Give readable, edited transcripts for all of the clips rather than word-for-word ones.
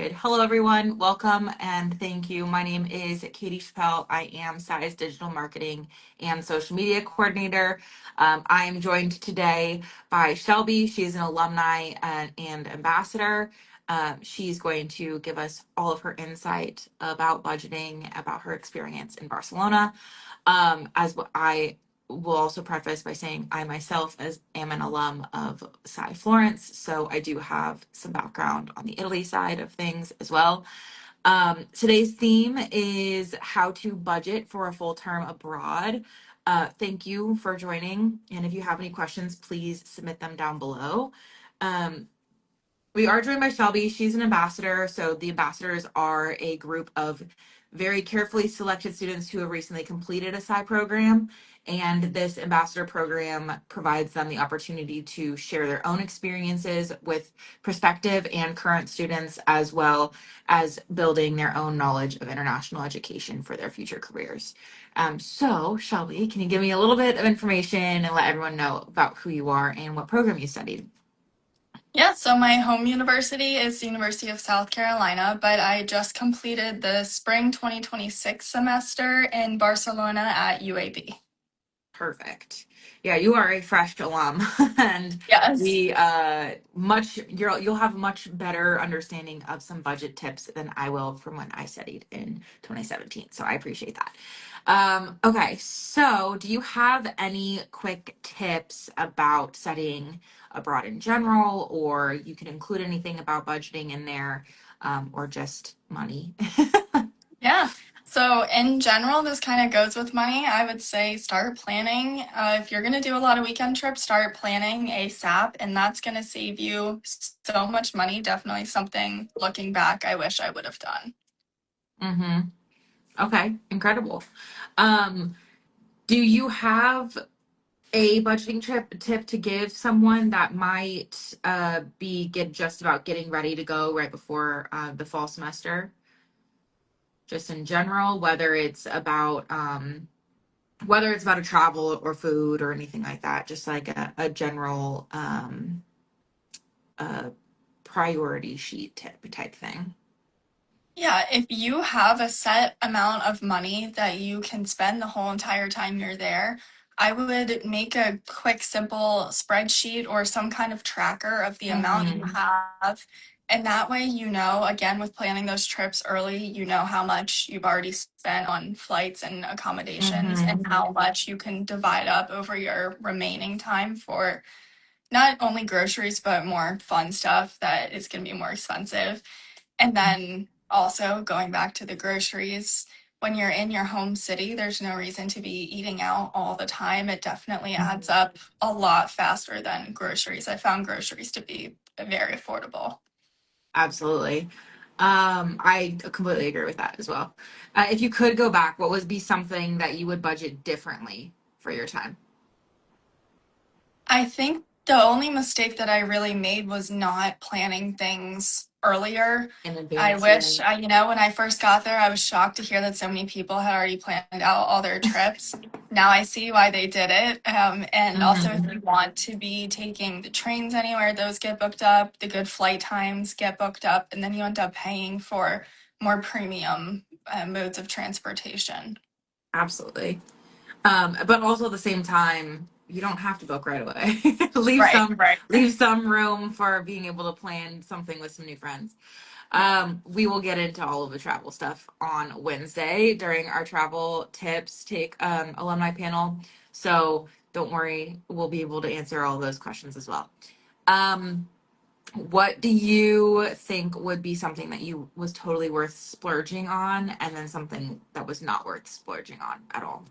Hello, everyone. Welcome and thank you. My name is Katie Chappelle. I am SAI's digital marketing and social media coordinator. I am joined today by Shelby. She is an alumni and ambassador. She's going to give us all of her insight about budgeting, about her experience in Barcelona. I will also preface by saying I myself am an alum of SAI Florence, so I do have some background on the Italy side of things as well. Today's theme is how to budget for a full term abroad. Thank you for joining, and if you have any questions, please submit them down below. We are joined by Shelby. She's an ambassador. So the ambassadors are a group of very carefully selected students who have recently completed a SAI program. And this ambassador program provides them the opportunity to share their own experiences with prospective and current students, as well as building their own knowledge of international education for their future careers. So, Shelby, can you give me a little bit of information and let everyone know about who you are and what program you studied? Yeah, so my home university is the University of South Carolina, but I just completed the spring 2026 semester in Barcelona at UAB. Perfect. Yeah, you are a fresh alum, and Yes. we you'll have much better understanding of some budget tips than I will from when I studied in 2017. So I appreciate that. Okay, so do you have any quick tips about studying abroad in general, or you can include anything about budgeting in there, or just money? Yeah. So in general, this kind of goes with money. I would say start planning. If you're going to do a lot of weekend trips, start planning ASAP, and that's going to save you so much money. Definitely something looking back, I wish I would have done. Mm-hmm. Okay, incredible. Um, do you have a budgeting tip to give someone that might be just about getting ready to go right before the fall semester? Just in general, whether it's about a travel or food or anything like that, just like a general uh, priority sheet type thing. Yeah, if you have a set amount of money that you can spend the whole entire time you're there, I would make a quick, simple spreadsheet or some kind of tracker of the amount you Mm-hmm. have. And that way, you know, again, with planning those trips early, you know how much you've already spent on flights and accommodations Mm-hmm. and how much you can divide up over your remaining time for not only groceries, but more fun stuff that is going to be more expensive. And then also going back to the groceries, when you're in your home city, there's no reason to be eating out all the time. It definitely adds up a lot faster than groceries. I found groceries to be very affordable. Absolutely. I completely agree with that as well. If you could go back, what would be something that you would budget differently for your time? I think the only mistake that I really made was not planning things earlier. In I advance, yeah. wish, when I first got there, I was shocked to hear that so many people had already planned out all their trips. Now I see why they did it. And also, if Hmm. you want to be taking the trains anywhere, those get booked up. The good flight times get booked up, and then you end up paying for more premium modes of transportation. Absolutely. But also at the same time, you don't have to book right away. leave Right, some right. leave some room for being able to plan something with some new friends. We will get into all of the travel stuff on Wednesday during our travel tips take alumni panel. So don't worry, we'll be able to answer all of those questions as well. Um, what do you think would be something that you was totally worth splurging on, and then something that was not worth splurging on at all?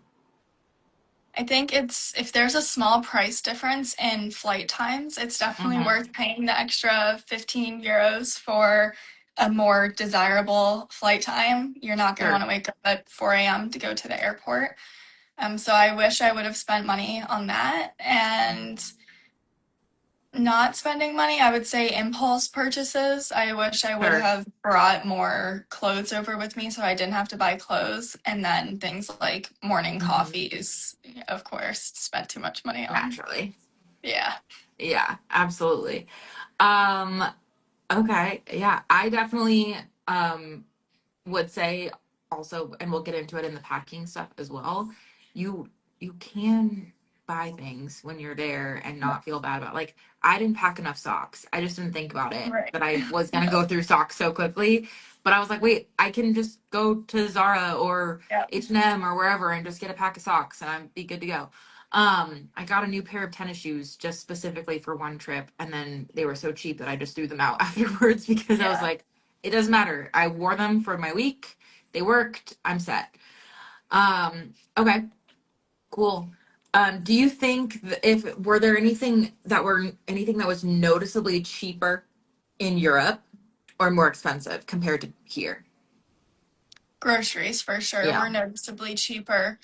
I think it's if there's a small price difference in flight times, it's definitely Mm-hmm. worth paying the extra 15 euros for a more desirable flight time. You're not going to want Sure. to wake up at 4 a.m. to go to the airport. So I wish I would have spent money on that. And not spending money, I would say impulse purchases. I wish I would Sure. have brought more clothes over with me so I didn't have to buy clothes. And then things like morning Hmm. coffees, of course, spent too much money on. Naturally. Yeah. Yeah, absolutely. Um, Okay. Yeah. I definitely um would say also, and we'll get into it in the packing stuff as well, you you can buy things when you're there and not feel bad about, like, I didn't pack enough socks. I just didn't think about it Right. that I was gonna go through socks so quickly. But I was like, wait, I can just go to Zara or Yeah. H&M or wherever and just get a pack of socks and I'd be good to go. I got a new pair of tennis shoes just specifically for one trip, and then they were so cheap that I just threw them out afterwards because I was Yeah. like, it doesn't matter. I wore them for my week. They worked. I'm set. Okay, cool. Do you think if were there anything that was noticeably cheaper in Europe or more expensive compared to here? Groceries for sure Yeah. were noticeably cheaper.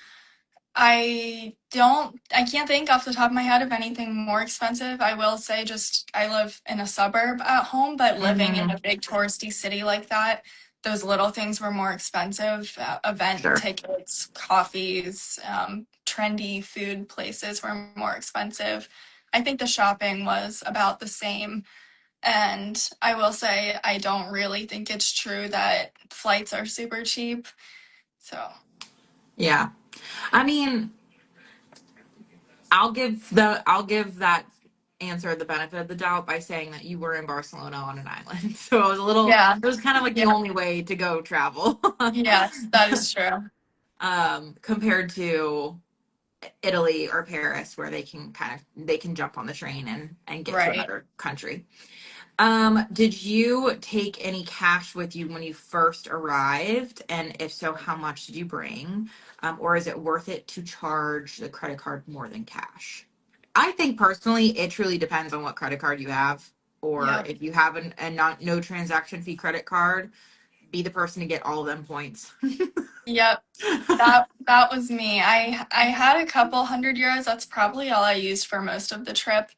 I can't think off the top of my head of anything more expensive. I will say just I live in a suburb at home, but living in Mm-hmm. a big touristy city like that, those little things were more expensive. Event Sure. tickets, coffees, trendy food places were more expensive. I think the shopping was about the same. And I will say I don't really think it's true that flights are super cheap. So, Yeah. I mean, I'll give that answer the benefit of the doubt by saying that you were in Barcelona on an island. So yeah, it was kind of like the yeah, only way to go travel. yes, that is true. Compared to Italy or Paris where they can jump on the train and get to Right. another country. Did you take any cash with you when you first arrived? And if so, how much did you bring? Or is it worth it to charge the credit card more than cash? I think personally, it truly depends on what credit card you have. Or Yep. if you have a not no transaction fee credit card, be the person to get all of them points. Yep. That was me. I had a couple €100. That's probably all I used for most of the trip.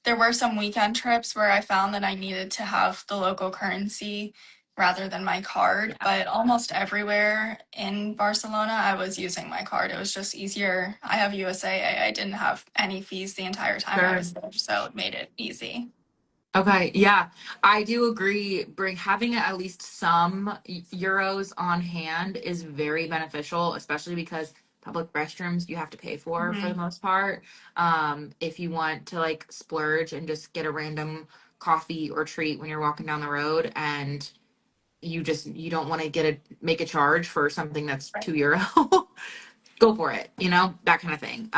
There were some weekend trips where I found that I needed to have the local currency rather than my card, Yeah, but almost everywhere in Barcelona I was using my card. It was just easier. I have USAA. I didn't have any fees the entire time I sure. was there, so it made it easy. Okay, yeah, I do agree. Bring having at least some euros on hand is very beneficial, especially because public restrooms you have to pay for the Mhm. most part. If you want to like splurge and just get a random coffee or treat when you're walking down the road, and you don't want to make a charge for something that's Right. €2, go for it. You know, that kind of thing.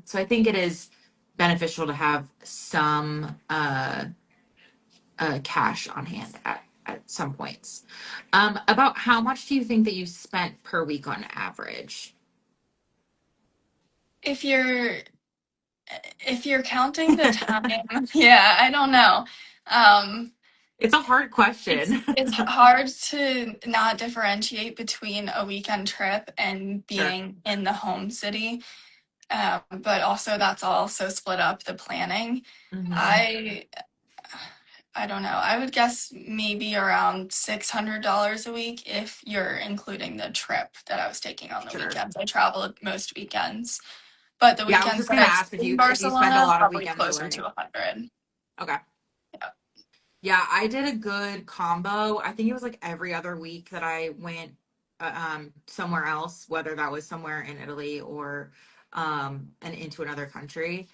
So I think it is beneficial to have some cash on hand at some points. About how much do you think that you spent per week on average? If you're if you're counting the time, yeah, I don't know. Um, It's a hard question. it's hard to not differentiate between a weekend trip and Sure. being in the home city, but also that's also split up the planning. Hmm. I I don't know. I would guess maybe around $600 a week if you're including the trip that I was taking on the Sure. weekends. I traveled most weekends, but the Yeah, I was weekends just that gonna I ask stayed in if you spend a Barcelona, lot of probably weekends closer to away. 100. Okay. Yeah. Yeah, I did a good combo. I think it was like every other week that I went somewhere else, whether that was somewhere in Italy or and into another country.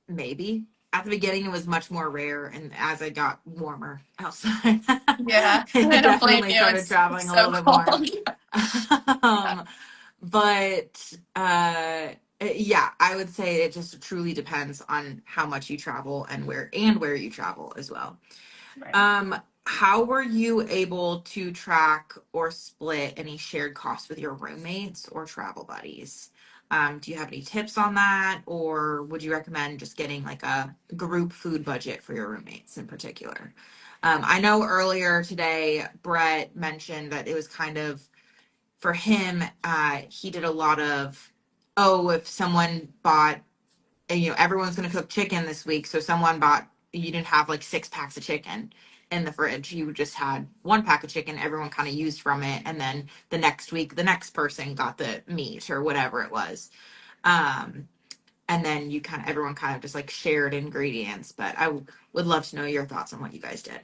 Maybe. At the beginning, it was much more rare, and as I got warmer outside, Yeah, I it don't blame definitely you. started It's traveling a so little bit more. cold. Yeah, um, but yeah, I would say it just truly depends on how much you travel and where you travel as well. right. Um, how were you able to track or split any shared costs with your roommates or travel buddies? Do you have any tips on that, or would you recommend just getting like a group food budget for your roommates in particular? I know earlier today, Brett mentioned that it was kind of for him, he did a lot of, oh, if someone bought, everyone's going to cook chicken this week. So you didn't have like 6 packs of chicken in the fridge. You just had 1 pack of chicken, everyone kind of used from it. And then the next week, the next person got the meat or whatever it was. Um, and then everyone kind of just like shared ingredients. But would love to know your thoughts on what you guys did.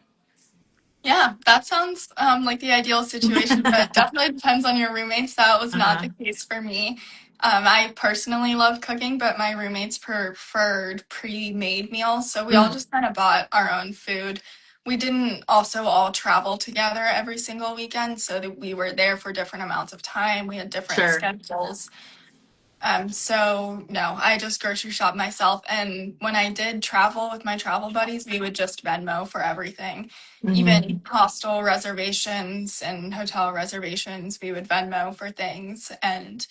Yeah, that sounds like the ideal situation, but definitely depends on your roommates. That was not Uh-huh. the case for me. I personally love cooking, but my roommates preferred pre-made meals, so we all Mm, just kind of bought our own food. We didn't also all travel together every single weekend, so that we were there for different amounts of time. We had different sure. schedules. So no, I just grocery shop myself. And when I did travel with my travel buddies, we would just Venmo for everything. Hmm. Even hostel reservations and hotel reservations, we would Venmo for things. And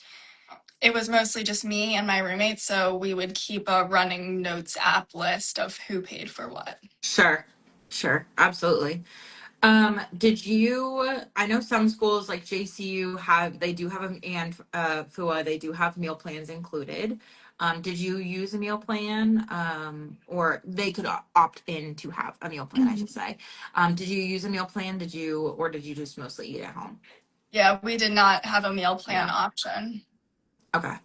it was mostly just me and my roommates, so we would keep a running notes app list of who paid for what. Sure. Sure. Absolutely. Did you, I know some schools like JCU they do have and FUA, they do have meal plans included. Did you use a meal plan? Or they could opt in to have a meal plan, I should Mhm. say. Did you use a meal plan? Or did you just mostly eat at home? Yeah, we did not have a meal plan Yeah. option. Okay.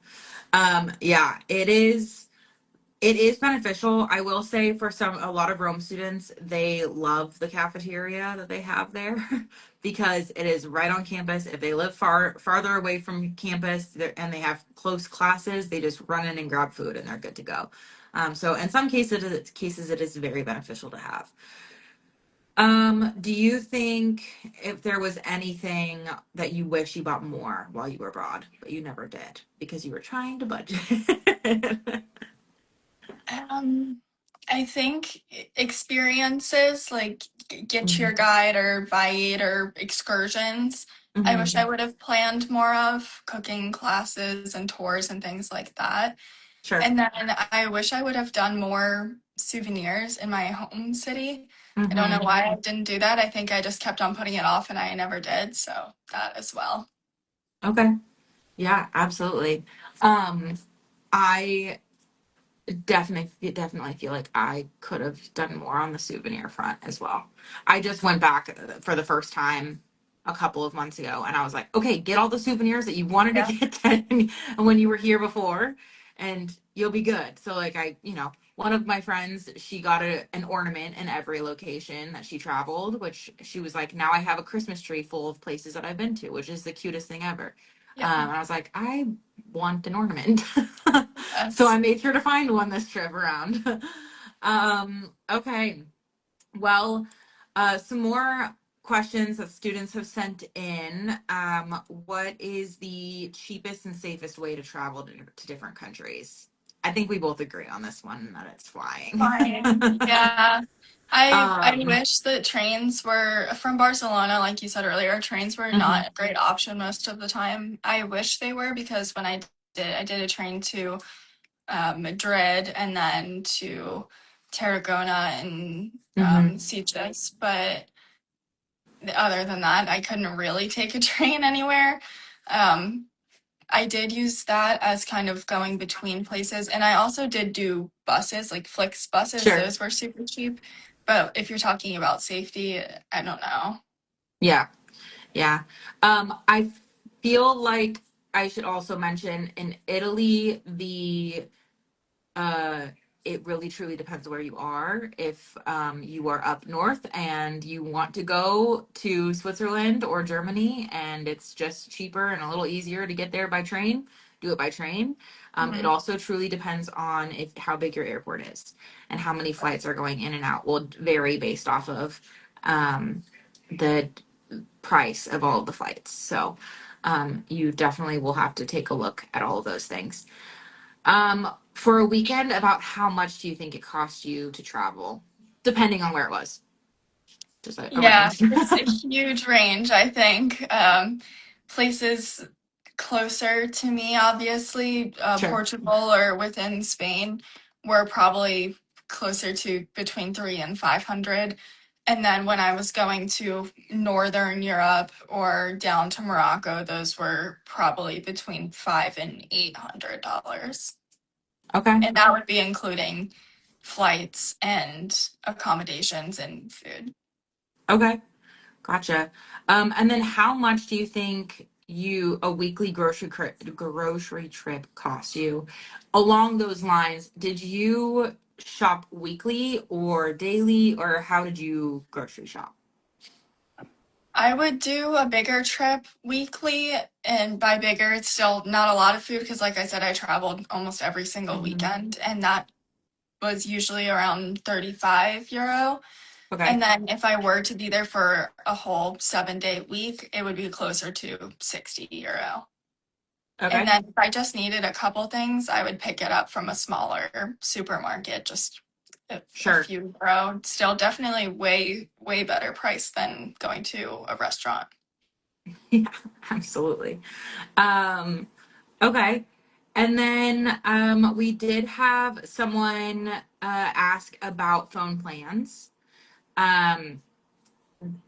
Yeah, it is beneficial. I will say for a lot of Rome students, they love the cafeteria that they have there because it is right on campus. If they live farther away from campus and they have close classes, they just run in and grab food and they're good to go. So in some cases it is very beneficial to have. Do you think if there was anything that you wish you bought more while you were abroad, but you never did because you were trying to budget? Um, I think experiences like get Mhm. your guide or bite or excursions. I wish I Mhm. would have planned more of cooking classes and tours and things like that. Sure. And then I wish I would have done more souvenirs in my home city. I don't know Mm-hmm. why I didn't do that. I think I just kept on putting it off and I never did. So that as well. Okay. Yeah, absolutely. Um, I definitely feel like I could have done more on the souvenir front as well. I just went back for the first time a couple of months ago and I was like, okay, get all the souvenirs that you wanted to Yeah. get when you were here before and you'll be good. So like one of my friends, she got an ornament in every location that she traveled, which she was like, now I have a Christmas tree full of places that I've been to, which is the cutest thing ever. Yeah. And I was like, I want an ornament. So I Yes. made sure to find one this trip around. Okay. Well, some more questions that students have sent in. What is the cheapest and safest way to travel to different countries? I think we both agree on this one that it's flying. Fine. Yeah. I um, wish that trains were from Barcelona, like you said earlier, trains were mhm, not a great option most of the time. I wish they were because when I did a train to Madrid and then to Tarragona and mhm. Sitges, but other than that, I couldn't really take a train anywhere. Um, I did use that as kind of going between places. And I also did do buses, like Flix buses. Sure. Those were super cheap. But if you're talking about safety, I don't know. Yeah. Yeah. I feel like I should also mention in Italy, uh it really truly depends where you are. If you are up north and you want to go to Switzerland or Germany and it's just cheaper and a little easier to get there by train, do it by train. It Mhm. also truly depends on if how big your airport is and how many flights are going in and out will vary based off of um, the price of all of the flights. So you definitely will have to take a look at all of those things. For a weekend, about how much do you think it cost you to travel, depending on where it was? Just a Yeah, range. it's a huge range, I think. Places closer to me, obviously, Sure. Portugal or within Spain, were probably closer to between 300 and 500. And then when I was going to Northern Europe or down to Morocco, those were probably between $500 and $800. Okay. And that would be including flights and accommodations and food. Okay. Gotcha. And then how much do you think a weekly grocery trip costs you? Along those lines, did you shop weekly or daily, or how did you grocery shop? I would do a bigger trip weekly, and by bigger, it's still not a lot of food because, like I said, I traveled almost every single Hmm. weekend, and that was usually around 35 euro. Okay. And then if I were to be there for a whole 7-day week, it would be closer to 60 euro. And Okay. then if I just needed a couple things, I would pick it up from a smaller supermarket, just a Sure. few euro. Still definitely way, way better price than going to a restaurant. Yeah, absolutely. Um, okay. And then we did have someone ask about phone plans. Um,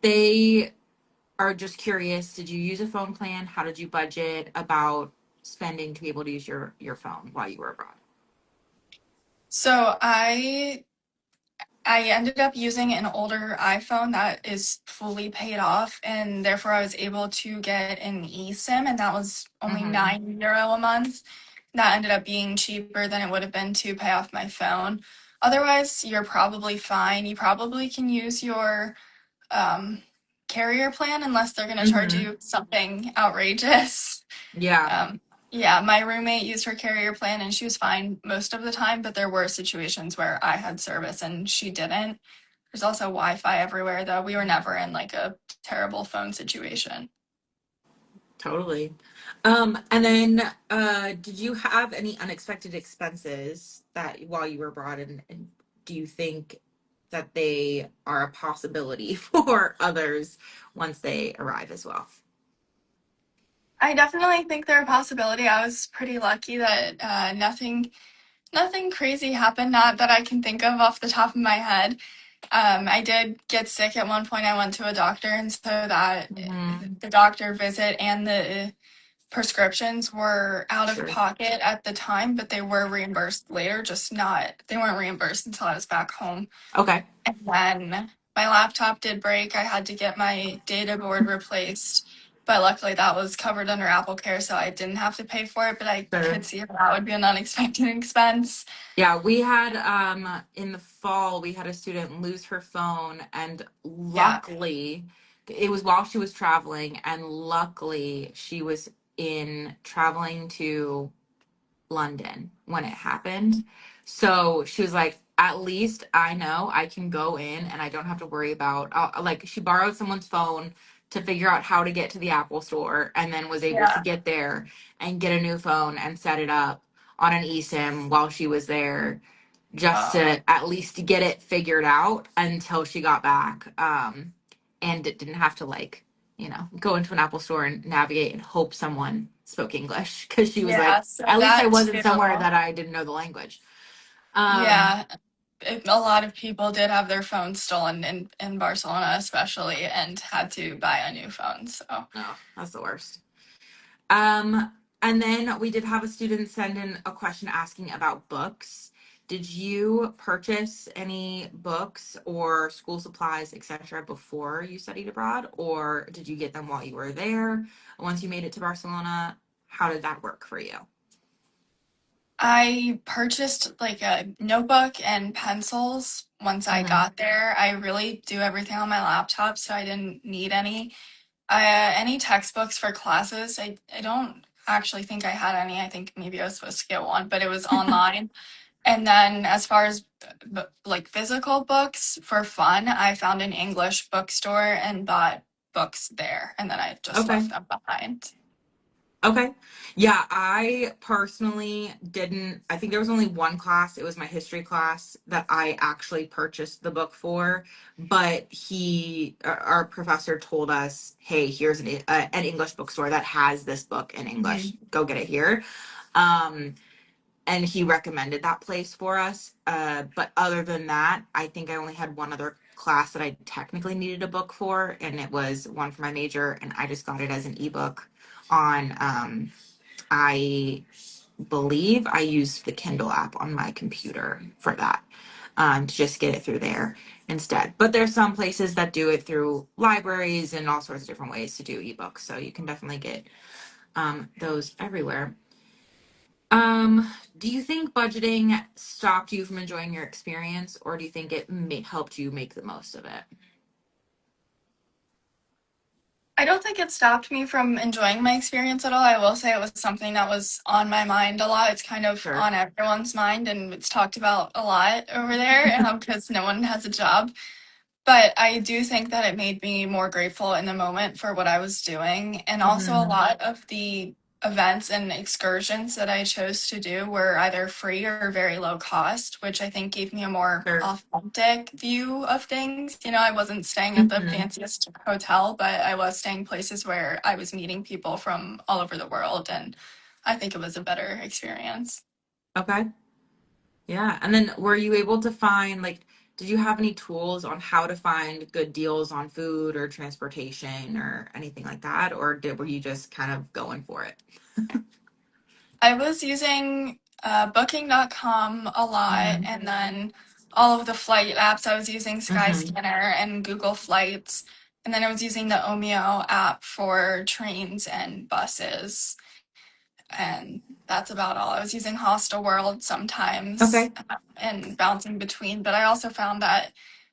they are just curious, did you use a phone plan? How did you budget about spending to be able to use your phone while you were abroad? So I ended up using an older iPhone that is fully paid off, and therefore I was able to get an eSIM, and that was only Mm-hmm. 9 euro a month. That ended up being cheaper than it would have been to pay off my phone. Otherwise, you're probably fine. You probably can use your um, carrier plan unless they're going to charge Mm-hmm. you something outrageous. Yeah, Um, yeah, my roommate used her carrier plan and she was fine most of the time, but there were situations where I had service and she didn't. There's also Wi-Fi everywhere, though. We were never in like a terrible phone situation. totally. And then did you have any unexpected expenses that while you were abroad and do you think that they are a possibility for others once they arrive as well? I definitely think they're a possibility. I was pretty lucky that nothing crazy happened, not that I can think of off the top of my head. I did get sick at one point. I went to a doctor, and so that Hmm. the doctor visit and the prescriptions were out of Sure. pocket at the time, but they were reimbursed later, just not, they weren't reimbursed until I was back home. Okay. And then my laptop did break. I had to get my data board replaced. But luckily that was covered under Apple Care, so I didn't have to pay for it. But I Sure. could see how that would be an unexpected expense. Yeah, we had in the fall we had a student lose her phone and Yeah. luckily it was while she was traveling and luckily she was in traveling to London when it happened. So she was like, at least I know I can go in and I don't have to worry about, like, she borrowed someone's phone to figure out how to get to the Apple store and then was able to Yeah. get there and get a new phone and set it up on an eSIM while she was there just Oh, to at least get it figured out until she got back. And it didn't have to like, go into an Apple store and navigate and hope someone spoke English because she was yeah. like, So at least I that wasn't too. somewhere that I didn't know the language. Um, Yeah. A lot of people did have their phones stolen in Barcelona, especially, and had to buy a new phone. So oh, that's the worst. Um, and then we did have a student send in a question asking about books. Did you purchase any books or school supplies, etc., before you studied abroad, or did you get them while you were there? Once you made it to Barcelona, how did that work for you? I purchased like a notebook and pencils once I Hmm. got there. I really do everything on my laptop, so I didn't need any textbooks for classes. I don't actually think I had any. I think maybe I was supposed to get one, but it was online. And then as far as like physical books for fun, I found an English bookstore and bought books there, and then I just Okay. left them behind. Okay. Yeah, I personally didn't. I think there was only one class. It was my history class that I actually purchased the book for. But our professor told us, hey, here's an English bookstore that has this book in English. Hmm. Go get it here. Um, and he recommended that place for us. But other than that, I think I only had one other class that I technically needed a book for, and it was one for my major, and I just got it as an ebook on I believe I used the Kindle app on my computer for that, to just get it through there instead. But there's some places that do it through libraries and all sorts of different ways to do ebooks. So you can definitely get those everywhere. Do you think budgeting stopped you from enjoying your experience, or do you think it helped you make the most of it? I don't think it stopped me from enjoying my experience at all. I will say it was something that was on my mind a lot. It's kind of Sure. on everyone's mind and it's talked about a lot over there because no one has a job. But I do think that it made me more grateful in the moment for what I was doing. And also, a Hmm. lot of the events and excursions that I chose to do were either free or very low cost, which I think gave me a more Sure. authentic view of things. I wasn't staying at the Hmm. fanciest hotel, but I was staying places where I was meeting people from all over the world. And I think it was a better experience. Okay. Yeah. And then were you able to find, like, did you have any tools on how to find good deals on food or transportation or anything like that? Or were you just kind of going for it? I was using booking.com a lot Hmm. and then all of the flight apps. I was using Hmm. Skyscanner and Google Flights. And then I was using the Omeo app for trains and buses. And that's about all. I was using Hostel World sometimes Okay. and bouncing between. But I also found that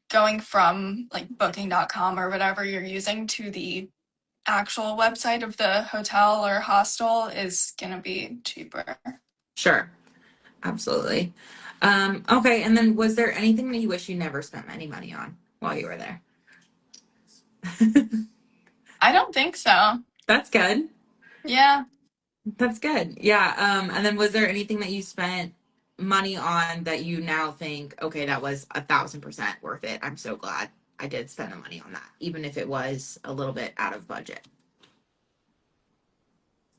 going from like booking.com or whatever you're using to the actual website of the hotel or hostel is going to be cheaper. Sure. Absolutely. Okay. And then was there anything that you wish you never spent any money on while you were there? I don't think so. That's good. Yeah, That's good. Yeah. And then was there anything that you spent money on that you now think, okay, that was 1,000% worth it. I'm so glad I did spend the money on that, even if it was a little bit out of budget.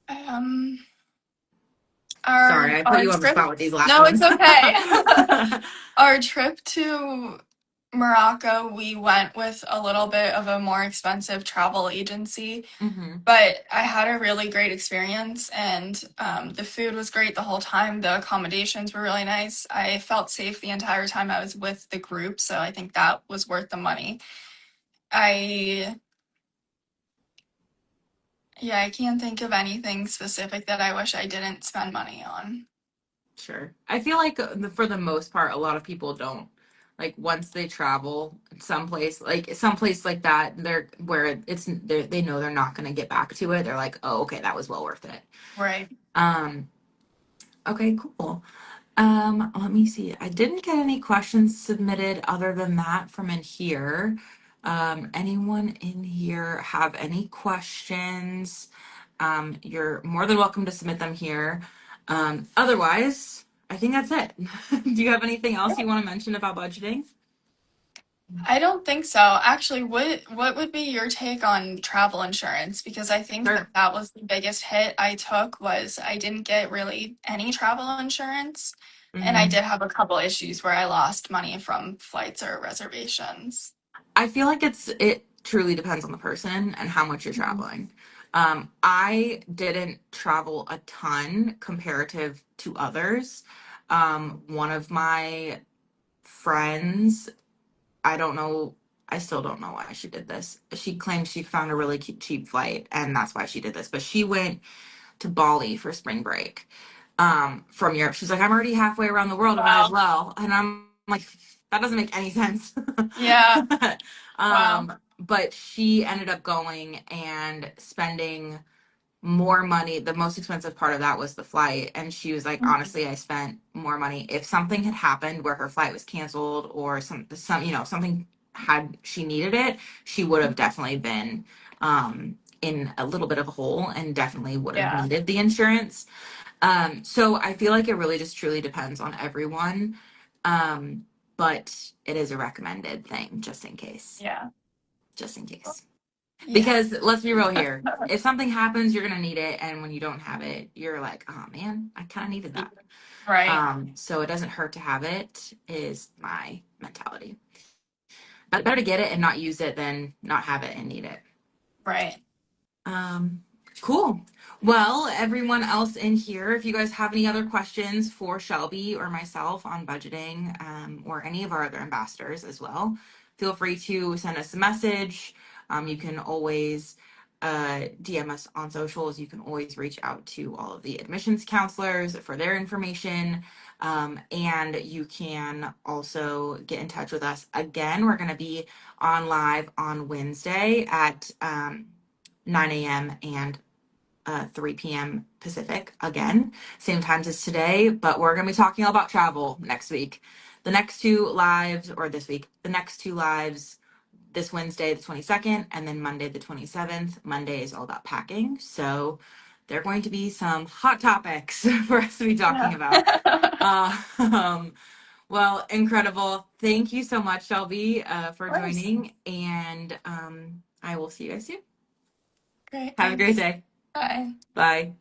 um, Sorry, our I put our you on the trip. spot with these last No, it's ones. okay. Our trip to Morocco, we went with a little bit of a more expensive travel agency, Hmm. but I had a really great experience, and the food was great the whole time. The accommodations were really nice. I felt safe the entire time I was with the group, so I think that was worth the money. I Yeah, I can't think of anything specific that I wish I didn't spend money on. Sure. I feel like for the most part, a lot of people don't. Like once they travel someplace like that, they're where they know they're not going to get back to it. They're like, oh, okay, that was well worth it. Right. Um, okay, cool. Let me see. I didn't get any questions submitted other than that from in here. Anyone in here have any questions? You're more than welcome to submit them here. Otherwise, I think that's it. Do you have anything else you want to mention about budgeting? I don't think so. Actually, what would be your take on travel insurance? Because I think that Sure. that was the biggest hit I took was I didn't get really any travel insurance, and I Hmm. did have a couple issues where I lost money from flights or reservations. I feel like it truly depends on the person and how much you're Mhm. traveling. I didn't travel a ton comparative to others. One of my friends, I don't know, I still don't know why she did this. She claimed she found a really cheap flight, and that's why she did this. But she went to Bali for spring break from Europe. She's like, I'm already halfway around the world. I might as Wow. well. And I'm like, that doesn't make any sense. Yeah. Wow. But she ended up going and spending more money. The most expensive part of that was the flight. And she was like, Mhm. honestly, I spent more money. If something had happened where her flight was canceled or something had she needed it, she would have definitely been in a little bit of a hole and definitely would have Yeah. needed the insurance. So I feel like it really just truly depends on everyone. But it is a recommended thing just in case. Yeah. Just in case. Yeah. Because let's be real here. If something happens, you're gonna need it, and when you don't have it, you're like, oh man, I kind of needed that. Right. So it doesn't hurt to have it, is my mentality. But better to get it and not use it than not have it and need it. Right. Um, cool. Well, everyone else in here, if you guys have any other questions for Shelby or myself on budgeting, or any of our other ambassadors as well, feel free to send us a message. You can always DM us on socials. You can always reach out to all of the admissions counselors for their information. And you can also get in touch with us. Again, we're going to be on live on Wednesday at 9 a.m. and 3 p.m. Pacific again, same times as today, but we're going to be talking all about travel next week. The next two lives, or this week, the next two lives, this Wednesday, the 22nd, and then Monday, the 27th. Monday is all about packing. So there are going to be some hot topics for us to be talking Yeah. about. Um, well, incredible. Thank you so much, Shelby, for Of course. joining. And I will see you guys soon. Great. Have a great Thanks. day. Bye. Bye.